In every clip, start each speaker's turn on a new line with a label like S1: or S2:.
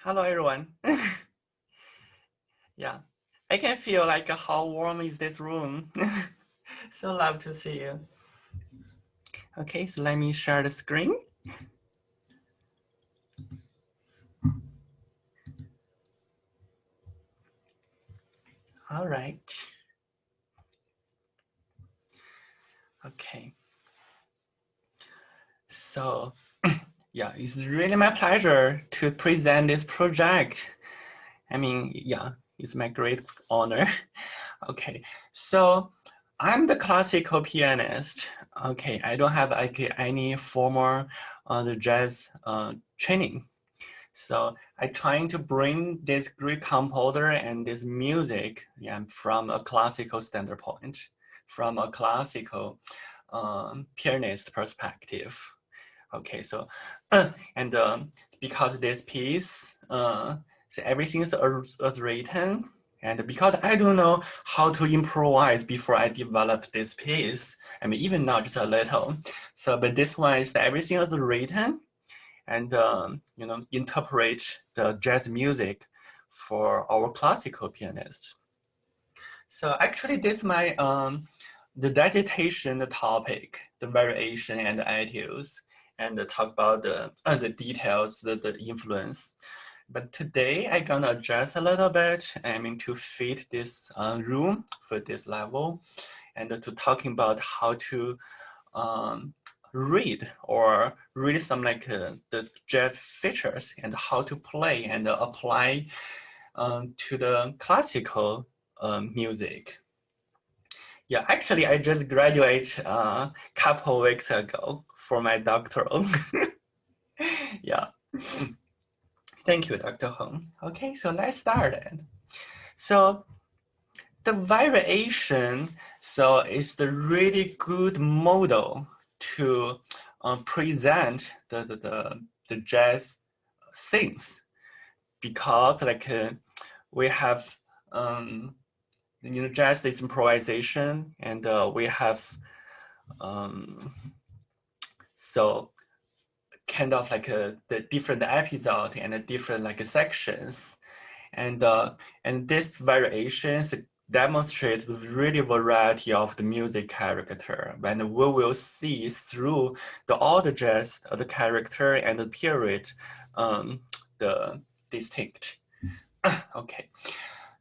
S1: Hello, everyone. Yeah, I can feel like how warm is this room. So love to see you. Okay, so let me share the screen. All right. Okay. So yeah, it's really my pleasure to present this project. I mean, yeah, it's my great honor. Okay, so I'm the classical pianist. Okay, I don't have any formal the jazz training. So I trying to bring this great composer and this music, yeah, from a classical standpoint, from a classical pianist perspective. Okay, so and because this piece, so everything is written, and because I don't know how to improvise before I develop this piece, I mean even now just a little. So, but this one is everything is written, and interpret the jazz music for our classical pianists. So actually, this is my the dissertation topic, the variation and the attitudes, and talk about the details, the influence. But today I'm gonna adjust a little bit, I mean, to fit this room for this level, and to talking about how to read some like the jazz features and how to play and apply to the classical music. Yeah, actually, I just graduated a couple weeks ago for my doctoral. Yeah. Thank you, Dr. Hong. Okay, so let's start it. So the variation, so is the really good model to present the jazz things, because like we have jazz is improvisation, and we have so kind of like the different episode and the different like sections, and this variations demonstrate the really variety of the music character, and we will see through all the jazz, the character and the period, the distinct. Okay,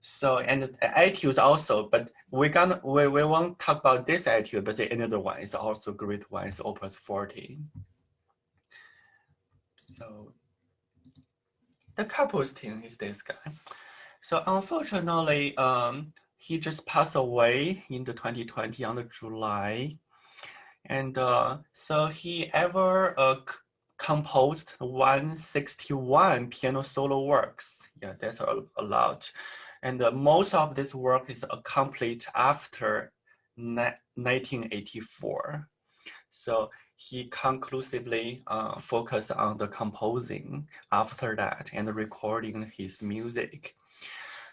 S1: so and the attitudes also, but we won't talk about this attitude, but the another one is also great one, is Opus 40. So the Kapustin is this guy. So unfortunately, he just passed away in the 2020 on the July, and so he ever composed 161 piano solo works. Yeah, that's a lot, and most of this work is complete after 1984. So he conclusively focused on the composing after that and recording his music.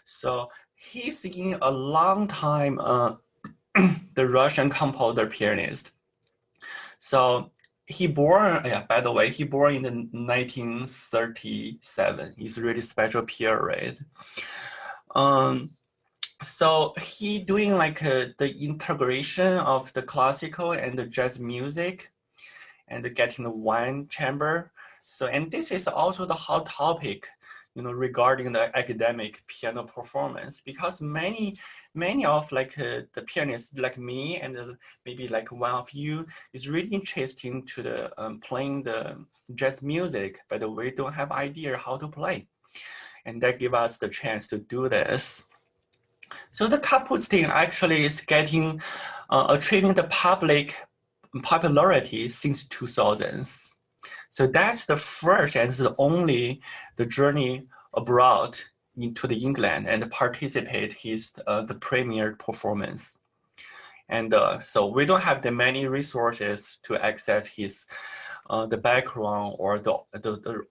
S1: So he's in a long time the Russian composer pianist. So he born, yeah, by the way, he born in the 1937. It's really special period. So he doing like the integration of the classical and the jazz music, and getting the one chamber. So, and this is also the hot topic, regarding the academic piano performance, because many of like the pianists like me and maybe like one of you is really interesting to the playing the jazz music, but we don't have idea how to play, and that give us the chance to do this. So the Kapustin actually is getting achieving the public popularity since 2000s. So that's the first and the only the journey abroad into the England and participate his the premiere performance. And so we don't have the many resources to access his the background or the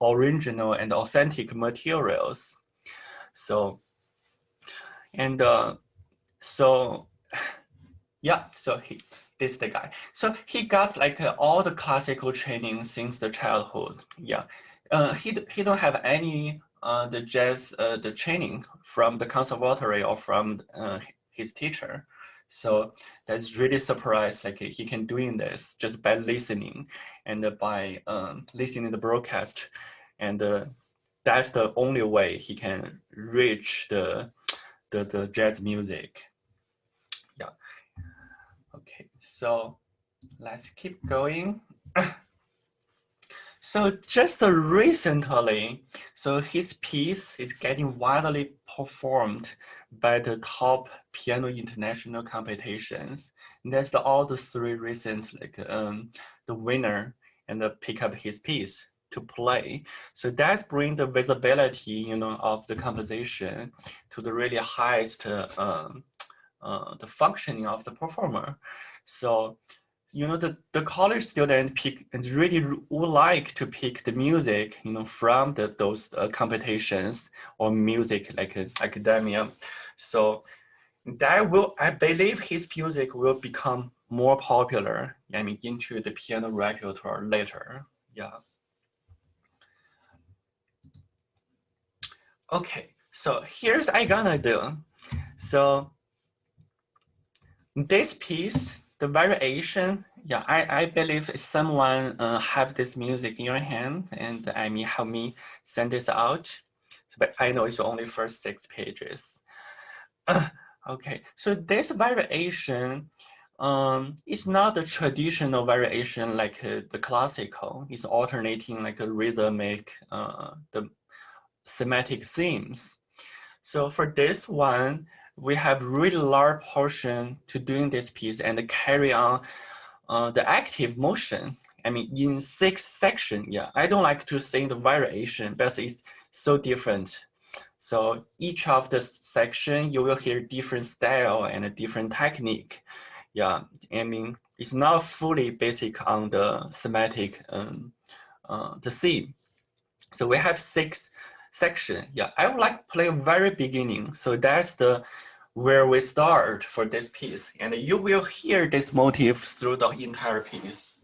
S1: original and authentic materials. So and so yeah, so this is the guy. So he got like all the classical training since the childhood. Yeah, he don't have any the jazz, the training from the conservatory or from his teacher. So that's really surprised, like he can doing this just by listening and by listening to the broadcast. And that's the only way he can reach the jazz music. Yeah. Okay, so let's keep going. So just recently, so his piece is getting widely performed by the top piano international competitions. And that's all the three recent, like the winner and pick up his piece to play. So that's bring the visibility, you know, of the composition to the really highest, the functioning of the performer. So you know, the college student pick and really would like to pick the music, you know, from those competitions or music like academia. So that will, I believe his music will become more popular, I mean, into the piano repertoire later. Yeah. Okay, so here's I gonna do. So this piece, the variation, yeah, I believe someone have this music in your hand and I mean help me send this out. So, but I know it's only for 6 pages. Okay, so this variation is not a traditional variation like the classical. It's alternating like a rhythmic, the thematic themes. So for this one, we have really large portion to doing this piece and carry on the active motion. I mean, in 6 sections, yeah, I don't like to say the variation, but it's so different. So each of the section, you will hear different style and a different technique. Yeah, I mean, it's not fully basic on the thematic, the theme. So we have 6 section. Yeah, I would like to play very beginning. So that's the where we start for this piece. And you will hear this motif through the entire piece.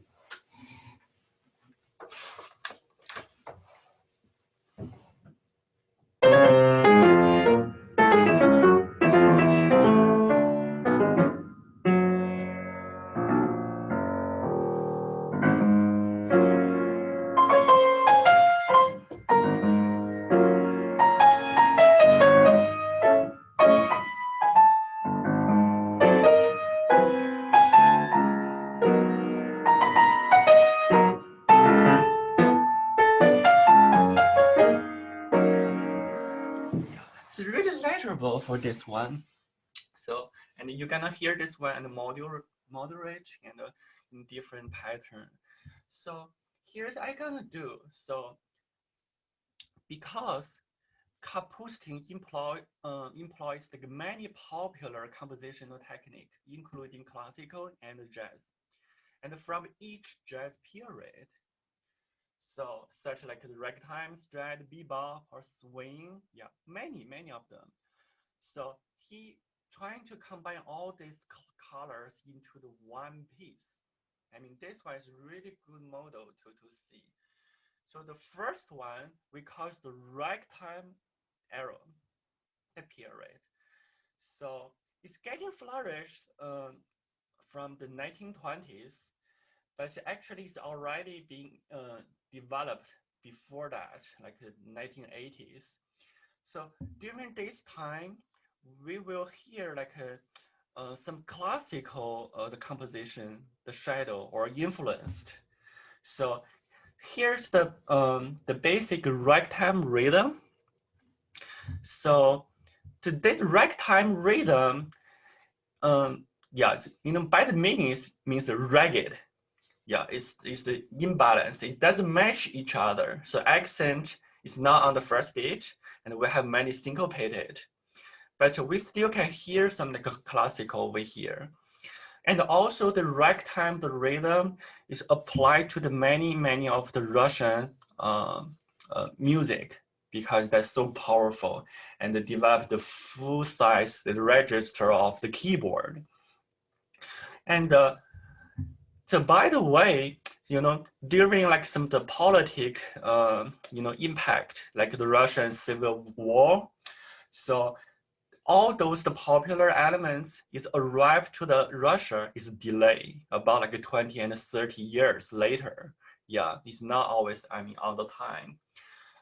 S1: It's really legible for this one. So, and you're gonna hear this one and moderate and in different pattern. So here's I gonna do. So because Kapustin employs the many popular compositional techniques, including classical and jazz, and from each jazz period. So such like the ragtime, stride, bebop, or swing, yeah, many of them. So he trying to combine all these colors into the one piece. I mean, this one is really good model to see. So the first one we call the ragtime era, the period. So it's getting flourished from the 1920s, but actually it's already being developed before that, like the 1980s. So during this time, we will hear like some classical the composition, the shadow or influenced. So here's the basic ragtime rhythm. So today's ragtime rhythm, yeah, you know, by the meaning means ragged. Yeah, it's the imbalance. It doesn't match each other. So accent is not on the first beat, and we have many syncopated, but we still can hear some like classical over here. And also the ragtime, the rhythm is applied to the many of the Russian music because that's so powerful and they develop the full size, the register of the keyboard. And so by the way, during like some of the politic, impact, like the Russian Civil War. So all those the popular elements is arrived to the Russia is delay about like 20 and 30 years later. Yeah, it's not always, on the time.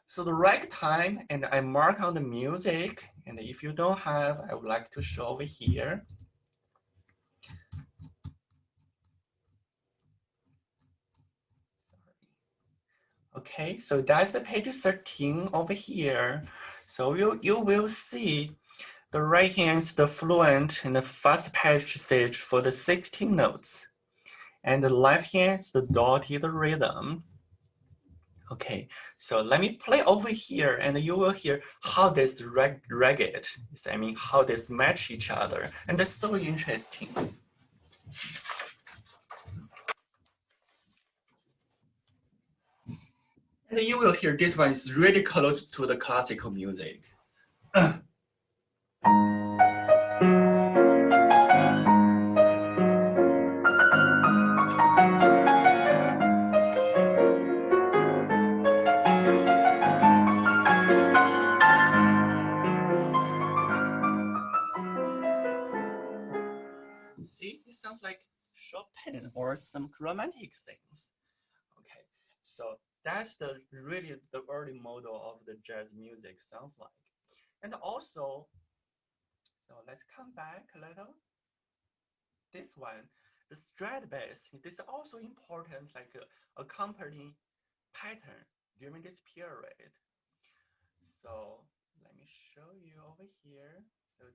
S1: So the ragtime, and I mark on the music, and if you don't have, I would like to show over here. Okay, so that's the page 13 over here. So you will see the right hand is the fluent and the fast passage for the 16 notes. And the left hand is the dotted rhythm. Okay, so let me play over here and you will hear how this ragged, how this match each other. And that's so interesting. And you will hear this one is really close to the classical music. See, it sounds like Chopin or some romantic things. Okay, so that's really the early model of the jazz music sounds like. And also, so let's come back a little. This one, the strat bass, this is also important, like accompanying pattern during this period. So let me show you over here. So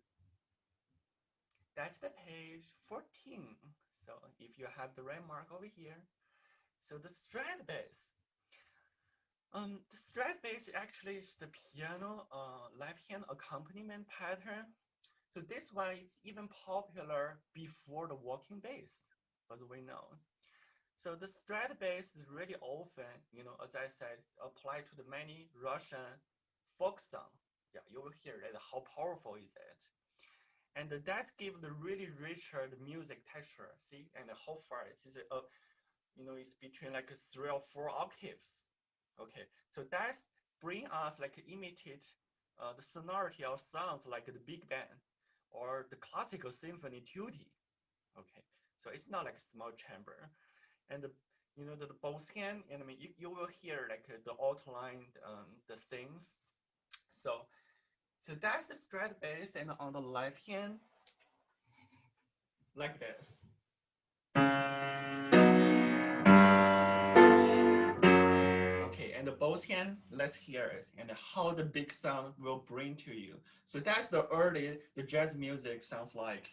S1: that's the page 14. So if you have the right mark over here, so the strat bass. The strat bass actually is the piano left hand accompaniment pattern. So this one is even popular before the walking bass, as we know. So the strat bass is really often, as I said, applied to the many Russian folk song. Yeah, you will hear that how powerful is it. And that gives the really richer music texture. See, and how far it's it's between like 3 or 4 octaves. Okay, so that's bring us like imitate the sonority of sounds like the big band or the classical symphony tutti. Okay, so it's not like a small chamber, and the both hand, and you will hear like the outline, the things. So that's the strat bass, and on the left hand, like this. Okay, and both hand, let's hear it, and how the big sound will bring to you. So that's the jazz music sounds like.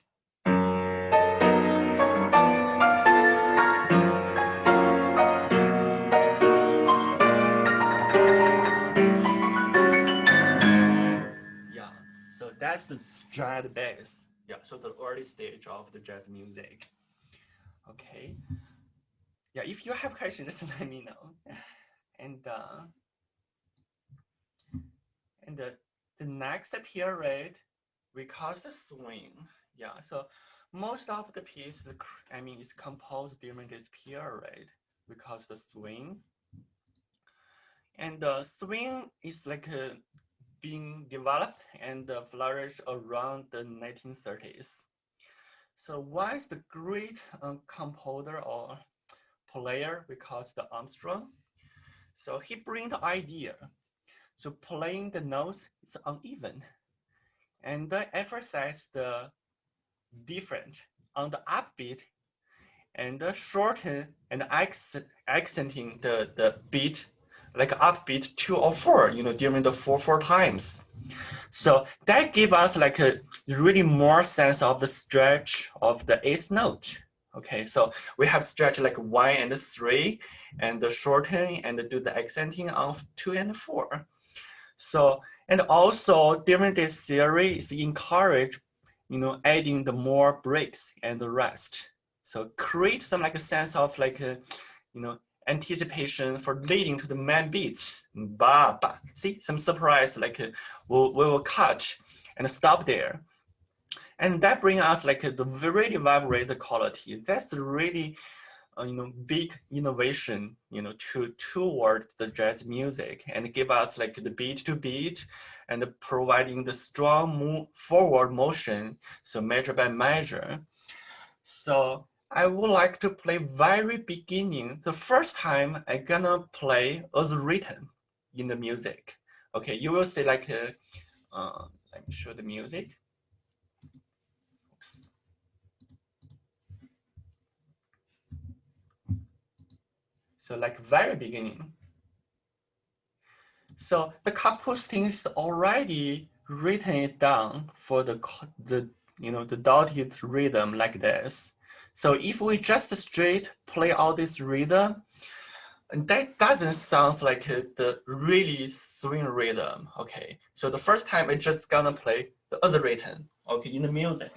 S1: Yeah, so that's the strat bass. Yeah, so the early stage of the jazz music. Okay. Yeah, if you have questions, just let me know. And the next period, we call the swing. Yeah, so most of the piece, is composed during this period. We call the swing. And the swing is like being developed and flourished around the 1930s. So one is the great composer or player, we call the Armstrong. So he bring the idea. So playing the notes is uneven, and emphasize the different on the upbeat, and shorten and accenting the beat, like upbeat 2 or 4, during the 4/4 times. So that give us like a really more sense of the stretch of the 8th note. Okay, so we have stretch like 1 and 3, and the shorten and do the accenting of 2 and 4. So, and also during this series, encourage, adding the more breaks and the rest. So create some like a sense of like, anticipation for leading to the main beats. Ba, ba. See, some surprise, like we will cut and stop there. And that brings us like the really vibrant quality. That's really big innovation, toward the jazz music and give us like the beat to beat and providing the strong forward motion, so measure by measure. So I would like to play very beginning. The first time I gonna play as written in the music. Okay, you will see like, let me show the music. Oops. So like very beginning. So the Kapustin is already written it down for the dotted rhythm like this. So if we just straight play all this rhythm, that doesn't sound like the really swing rhythm. Okay, so the first time I just gonna play the other written, okay, in the music.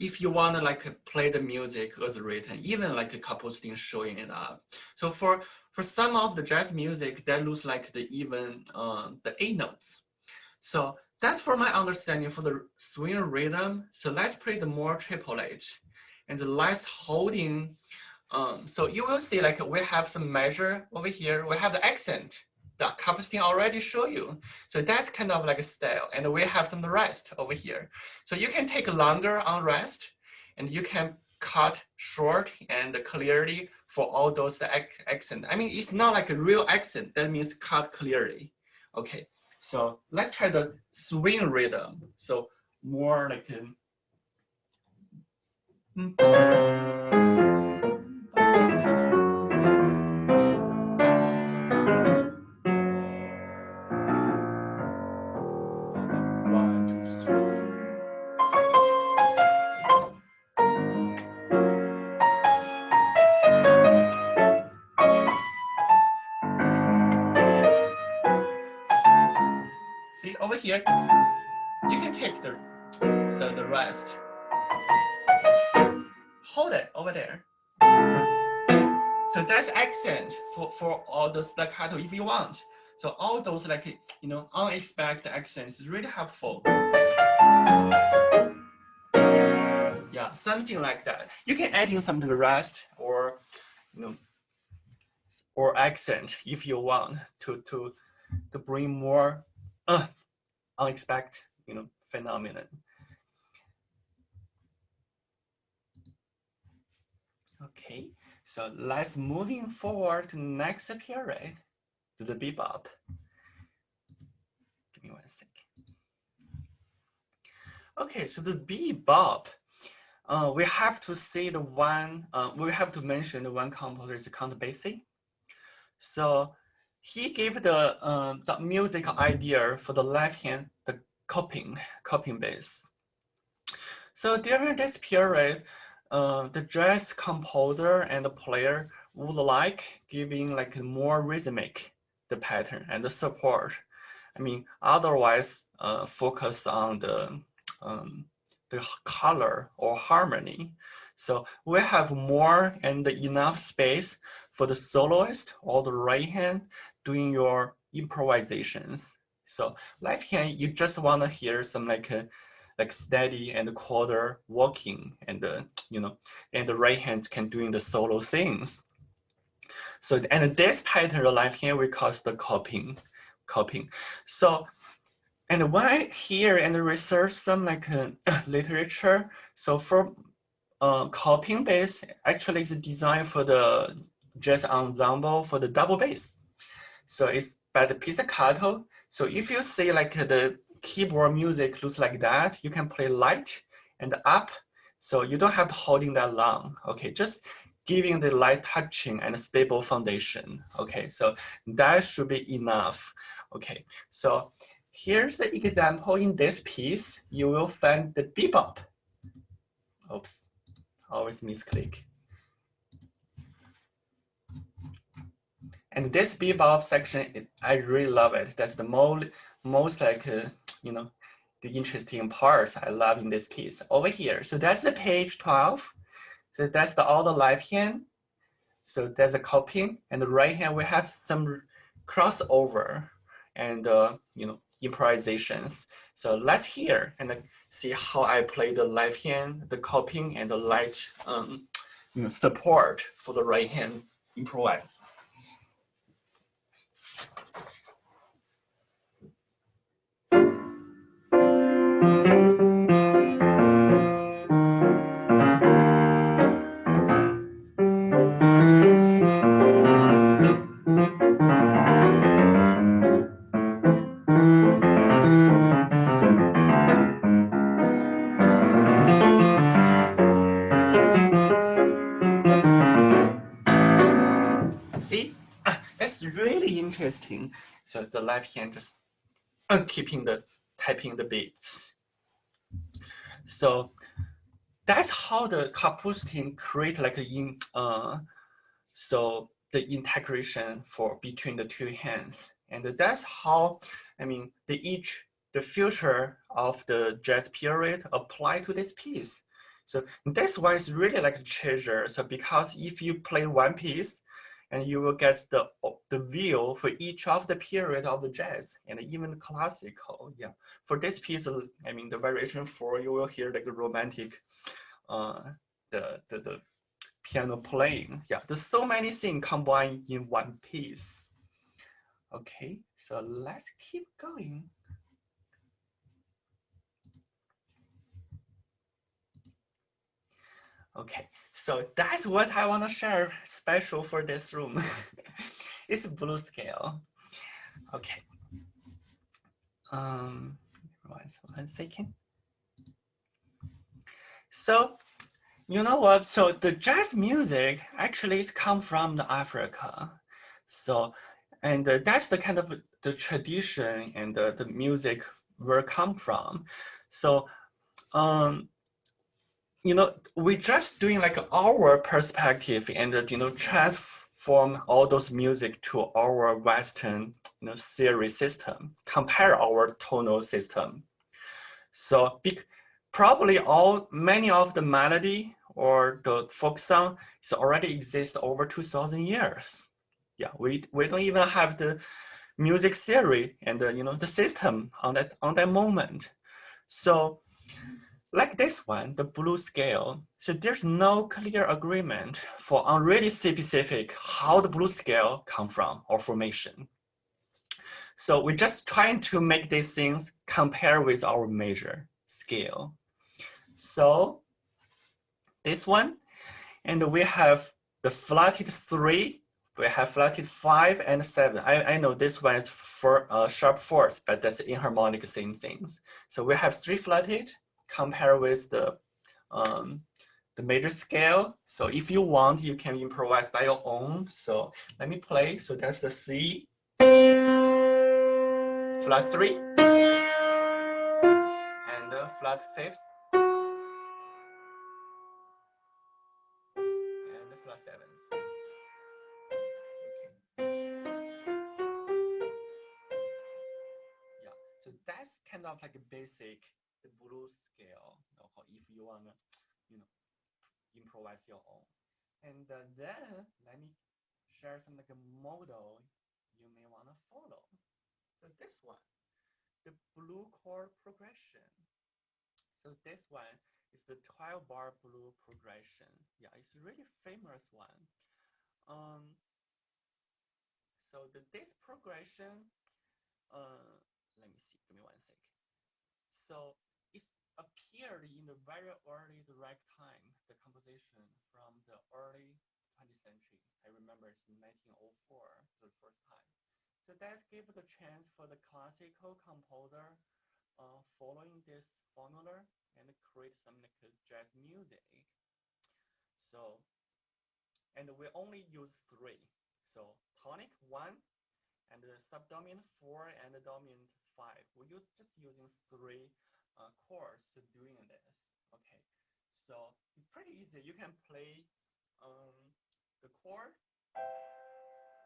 S1: If you want to like play the music as written, even like a couple things showing it up. So for some of the jazz music, that looks like even the A notes. So that's for my understanding for the swing rhythm. So let's play the more Triple H, and let's holding. So you will see like we have some measure over here. We have the accent that Kapustin already show you. So that's kind of like a style. And we have some rest over here. So you can take longer on rest and you can cut short and clearly for all those accent. I mean, it's not like a real accent. That means cut clearly. Okay, so let's try the swing rhythm. So more like see over here, you can take the rest. Hold it over there. So that's accent for all the staccato if you want. So all those like, unexpected accents is really helpful. Yeah, something like that. You can add in some to the rest or, or accent if you want to bring more unexpected, phenomenon. Okay, so let's moving forward to the next period, to the bebop. Give me 1 second. Okay, so the bebop, we have to see the one, we have to mention the one composer is Count Basie. So he gave the music idea for the left hand, the coping bass. So during this period, the jazz composer and the player would like giving like more rhythmic the pattern and the support. I mean, otherwise focus on the color or harmony. So we have more and enough space for the soloist or the right hand doing your improvisations. So left hand, you just want to hear some like steady and quarter walking, and and the right hand can doing the solo things. So and this pattern, the left hand, we call the copying. So and when I hear and research some like literature, so for copying bass actually is designed for the jazz ensemble for the double bass. So it's by the pizzicato. So if you see like the keyboard music looks like that, you can play light and up. So you don't have to holding that long. Okay, just giving the light touching and a stable foundation. Okay, so that should be enough. Okay, so here's the example in this piece. You will find the bebop. Oops, always misclick. And this bebop section, I really love it. That's the most like, you know, the interesting parts I love in this piece. Over here, so that's the page 12. So that's all the left hand. So there's a copying, and the right hand we have some crossover and you know, improvisations. So let's hear and see how I play the left hand, the copying, and the light you know, support for the right hand improvise. See, that's really interesting. So the left hand just keeping the typing the beats. So that's how the Kapustin create like so the integration for between the two hands, and that's how I mean the future of the jazz period apply to this piece. So this one is really like a treasure. So because if you play one piece, and you will get the view for each of the period of the jazz and even the classical. Yeah, for this piece, I mean the variation 4, you will hear like the romantic, the piano playing. Yeah, there's so many things combined in one piece. Okay, so let's keep going. Okay, so that's what I want to share special for this room. It's blues scale. Okay. One second. So, you know what? So the jazz music actually come from the Africa. So, and that's the kind of the tradition and the music where come from. So, you know, we just doing like our perspective and you know, transform all those music to our Western, you know, theory system, compare our tonal system. So probably many of the melody or the folk song is already exist over 2,000 years. Yeah, we don't even have the music theory and you know, the system on that moment. So like this one, the blues scale. So there's no clear agreement for on really specific how the blues scale come from or formation. So we're just trying to make these things compare with our major scale. So this one, and we have the flatted 3, we have flatted 5 and 7. I know this one is for sharp 4th, but that's inharmonic, same things. So we have 3 flatted, compare with the major scale. So if you want, you can improvise by your own. So let me play. So that's the C, flat 3, and the flat 5th, and the flat 7th. Yeah, so that's kind of like a basic the blues scale. If you wanna, you know, improvise your own. And then let me share some like a model you may wanna follow. So this one, the blue chord progression. So this one is the 12-bar blue progression. Yeah, it's a really famous one. So this progression, let me see, give me 1 sec. So it appeared in the very early ragtime, the composition from the early 20th century. I remember it's 1904, the first time. So that gave the chance for the classical composer following this formula and create some like jazz music. So, and we only use 3. So tonic 1, and the subdominant 4, and the dominant 5. We're just using 3 chords to doing this. Okay, so it's pretty easy. You can play the chord,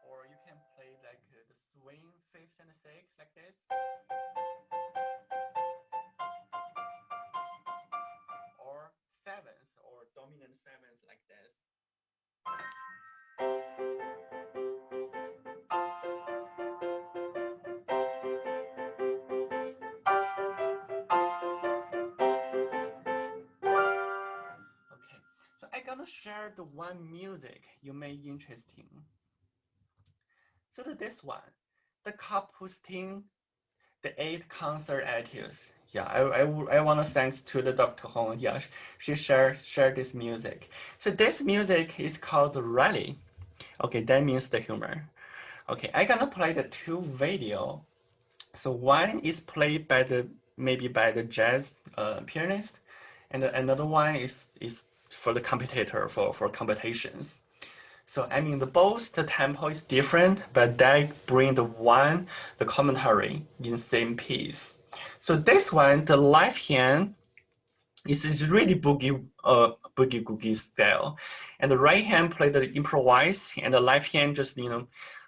S1: or you can play like the swing 5th and 6th like this. Or 7th, or dominant 7th like this. Okay, so I'm gonna share the one music you may interesting. So this one, the Kapustin, the 8 concert etudes. Yeah, I want to thanks to the Dr. Hong. Yeah, she shared this music. So this music is called Rally. Okay, that means the humor. Okay, I'm gonna play the 2 video. So one is played by maybe by the jazz pianist, and another one is for the competitor for competitions. So I mean, both the tempo is different, but they bring the commentary in same piece. So this one, the left hand is really boogie googie style, and the right hand play the improvise, and the left hand just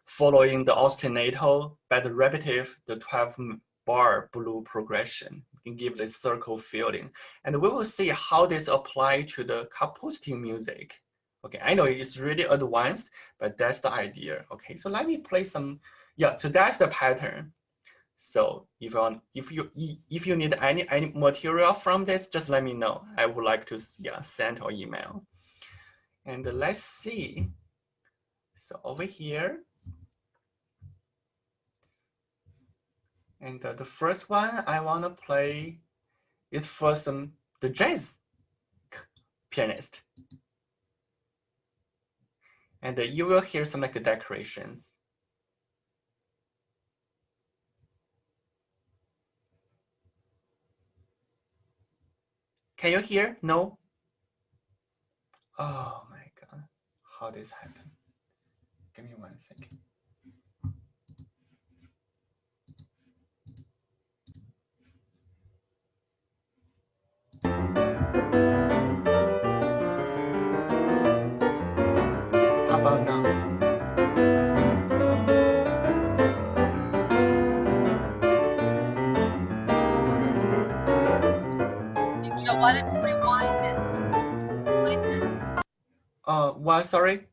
S1: following the ostinato by the repetitive, the 12-bar blue progression can give the circle feeling, and we will see how this apply to the Kapustin music. Okay, I know it's really advanced, but that's the idea. Okay, so let me play some. Yeah, so that's the pattern. So if you need any material from this, just let me know. I would like to send or email. And let's see. So over here, and the first one I want to play is for the jazz pianist. And you will hear some like decorations. Can you hear? No? Oh my God, how this happened? Give me 1 second. How about now?
S2: Why don't you rewind it?
S1: What? Sorry.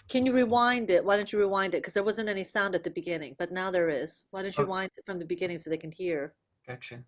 S2: Can you rewind it? Why don't you rewind it? Because there wasn't any sound at the beginning, but now there is. Why don't you rewind it from the beginning so they can hear?
S1: Gotcha.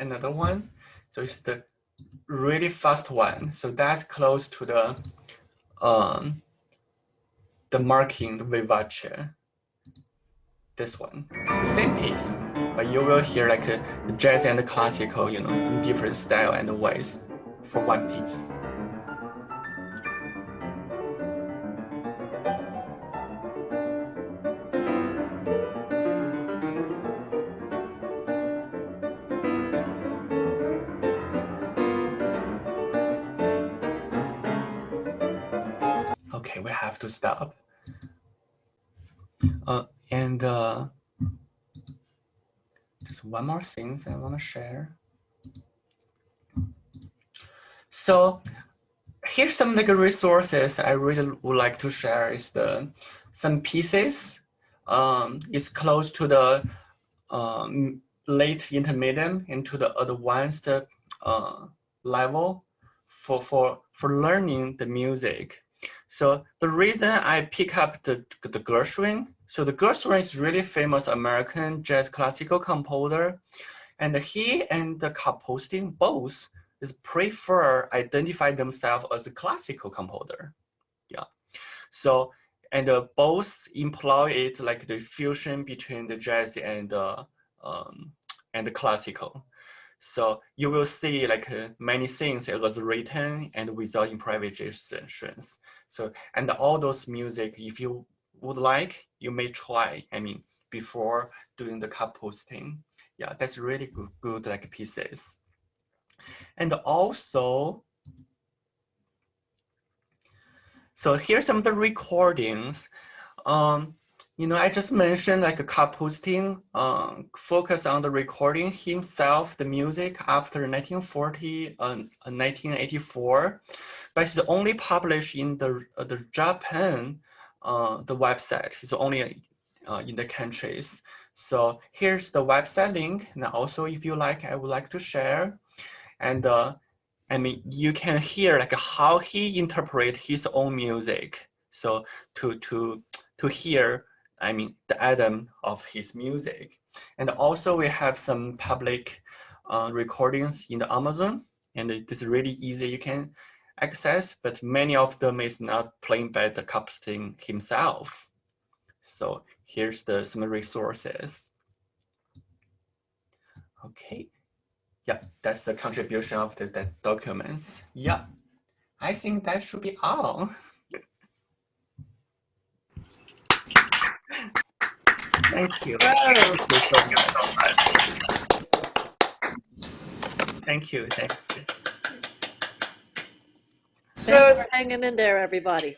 S1: Another one. So it's the really fast one. So that's close to the marking, the vivace. This one, the same piece, but you will hear like the jazz and the classical, in different style and ways for one piece. Okay, we have to stop. And just one more thing I want to share. So here's some like resources I really would like to share. Is some pieces. It's close to the late intermediate into the advanced level for learning the music. So the reason I pick up the Gershwin, so the Gershwin is really famous American jazz classical composer, and he and the Kapustin both is prefer identify themselves as a classical composer. Yeah. So and both employ it like the fusion between the jazz and the classical. So you will see like many things it was written and without improvisations. So and all those music, if you would like, you may try. I mean, before doing the cup posting, yeah, that's really good like pieces. And also, so here's some of the recordings. Um, I just mentioned like Kapustin focus on the recording himself, the music after 1940, 1984, but it's only published in the Japan, the website. It's only in the countries. So here's the website link. And also, if you like, I would like to share. And I mean, you can hear like how he interpret his own music. So to hear, I mean, the idiom of his music. And also we have some public recordings in the Amazon, and it is really easy you can access, but many of them is not played by the Kapustin himself. So here's some resources. Okay. Yeah, that's the contribution of the documents. Yeah, I think that should be all. Thank you.
S3: Wow.
S1: Thank you so much. Thank you. Thank you.
S2: Thanks
S3: So
S2: for hanging in there, everybody.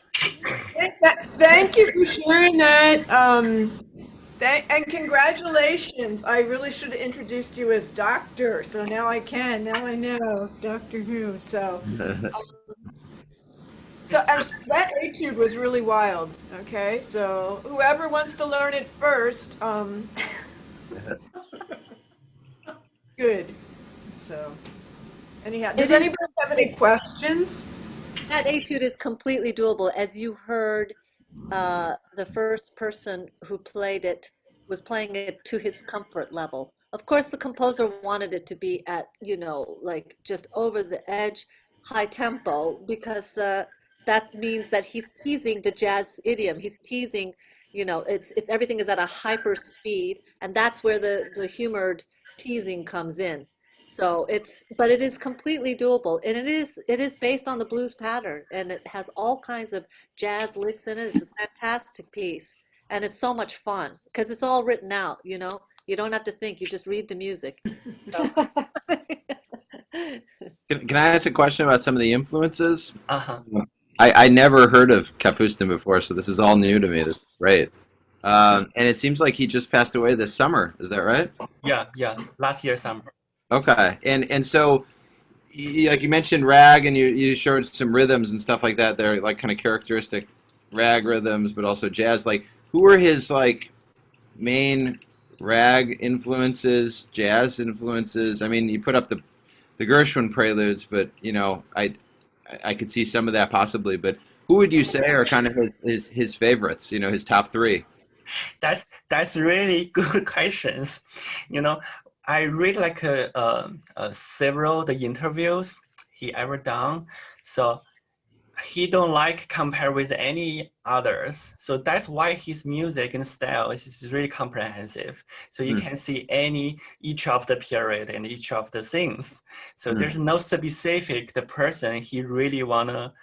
S3: thank you for sharing that. And congratulations. I really should have introduced you as Doctor. So now I can. Now I know Doctor Who. So as that etude was really wild. Okay, so whoever wants to learn it first, good. So anyhow, does anybody have any questions?
S2: That etude is completely doable. As you heard, the first person who played it was playing it to his comfort level. Of course, the composer wanted it to be at, like just over the edge, high tempo, because that means that he's teasing the jazz idiom. He's teasing, it's everything is at a hyper speed, and that's where the humored teasing comes in. So but it is completely doable, and it is based on the blues pattern, and it has all kinds of jazz licks in it. It's a fantastic piece, and it's so much fun because it's all written out. You don't have to think; you just read the music. So.
S4: Can I ask a question about some of the influences?
S1: Uh-huh.
S4: I never heard of Kapustin before, so this is all new to me. That's great. And it seems like he just passed away this summer. Is that right?
S1: Yeah, last year summer.
S4: Okay. And so, like you mentioned rag, and you showed some rhythms and stuff like that. They're like kind of characteristic rag rhythms, but also jazz. Like, who were his like main rag influences, jazz influences? I mean, you put up the Gershwin preludes, but I could see some of that possibly. But who would you say are kind of his favorites? His top three.
S1: That's really good questions. I read like several the interviews he ever done. So he don't like compare with any others. So that's why his music and style is really comprehensive. So you can see each of the period and each of the things. So there's no specific the person he really wanna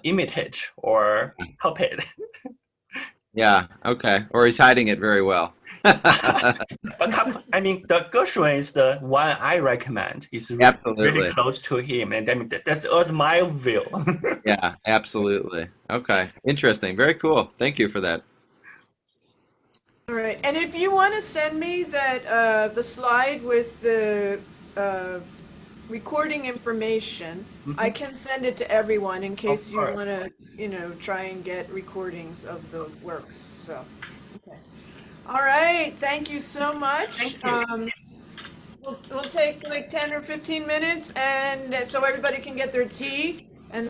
S1: imitate or copy it.
S4: Yeah. Okay. Or he's hiding it very well.
S1: But I mean, the Gershwin is the one I recommend. It's really close to him, and I mean that's my view.
S4: Yeah, absolutely. Okay, interesting. Very cool. Thank you for that.
S3: All right, and if you want to send me that the slide with the recording information, I can send it to everyone in case you want to, try and get recordings of the works. So, okay. All right, thank you so much.
S1: Thank you.
S3: We'll take like 10 or 15 minutes, and so everybody can get their tea.